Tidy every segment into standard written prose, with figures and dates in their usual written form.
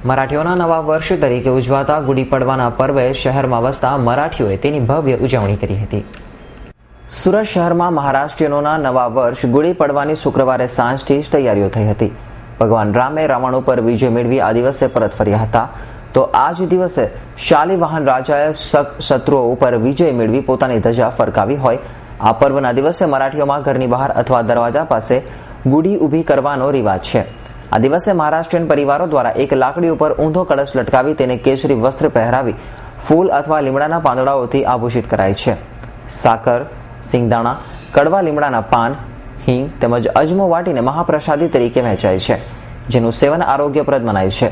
મરાઠીઓના નવા વર્ષ તરીકે ઉજવાતા ગુડી પડવાના પર્વે શહેરમાં વસતા મરાઠીઓએ તેની ભવ્ય ઉજવણી કરી હતી. સુરત શહેરમાં મહારાષ્ટ્રીયનોના નવા વર્ષ ગુડી પડવાની શુક્રવારે સાંજથી જ તૈયારીઓ થઈ હતી. ભગવાન રામે રાવણ ઉપર વિજય મેળવી આ દિવસે પરત ફર્યા હતા, તો આ જ દિવસે શાલિવાહન રાજાએ શત્રુઓ ઉપર વિજય મેળવી પોતાની ધજા ફરકાવી હોય. આ પર્વના દિવસે મરાઠીઓમાં ઘરની બહાર અથવા દરવાજા પાસે ગુડી ઊભી કરવાનો રિવાજ છે. આ દિવસે મહારાષ્ટ્રીયન પરિવારો દ્વારા એક લાકડી ઉપર ઊંધો કળશ લટકાવી તેને કેસરી વસ્ત્ર પહેરાવી ફૂલ અથવા લીમડાના પાંદડાઓથી આભૂષિત કરાય છે. સાકર, સિંગદાણા, કડવા લીમડાના પાન, હિંગ તેમજ અજમો વાટીને મહાપ્રસાદી તરીકે વહેંચાય છે, જેનું સેવન આરોગ્યપ્રદ મનાય છે.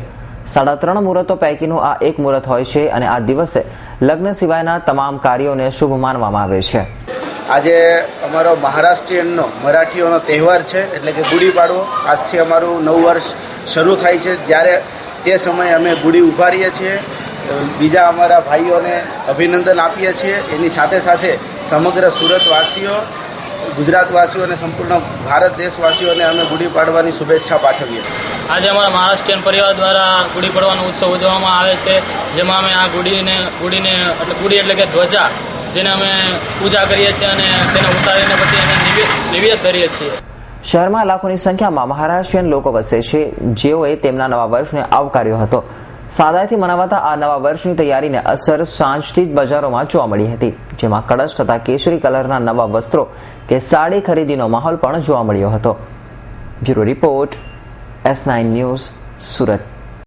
3.5 મુહૂર્તો પૈકીનું આ એક મુહૂર્ત હોય છે અને આ દિવસે લગ્ન સિવાયના તમામ કાર્યોને શુભ માનવામાં આવે છે. આજે અમારો મહારાષ્ટ્રીયનનો મરાઠીઓનો તહેવાર છે, એટલે કે ગુડી પાડવો. આજથી અમારું નવું વર્ષ શરૂ થાય છે, જ્યારે તે સમયે અમે ગુડી ઉભારીએ છીએ, બીજા અમારા ભાઈઓને અભિનંદન આપીએ છીએ. એની સાથે સાથે સમગ્ર સુરતવાસીઓ, ગુજરાતવાસીઓ અને સંપૂર્ણ ભારત દેશવાસીઓને અમે ગુડી પાડવાની શુભેચ્છા પાઠવીએ. આજે અમારા મહારાષ્ટ્રીયન પરિવાર દ્વારા ગુડી પડવાનો ઉત્સવ ઉજવવામાં આવે છે, જેમાં અમે આ ગુડી એટલે કે ધ્વજા, જેને અમે પૂજા કરીએ છીએ અને તેને ઉતારીને પછી એને નિવેદ ધરીએ છીએ. શહેરમાં લાખોની સંખ્યામાં મહારાષ્ટ્રીયન લોકો વસે છે, જેઓએ તેમના નવા વર્ષને આવકાર્યો હતો. સાદાઈથી મનાવાતા આ નવા વર્ષની તૈયારીને અસર સાંજથી જ બજારોમાં જોવા મળી હતી, જેમાં કળશ તથા કેસરી કલરના નવા વસ્ત્રો કે સાડી ખરીદીનો માહોલ પણ જોવા મળ્યો હતો. Bureau report, S9 news, Surat.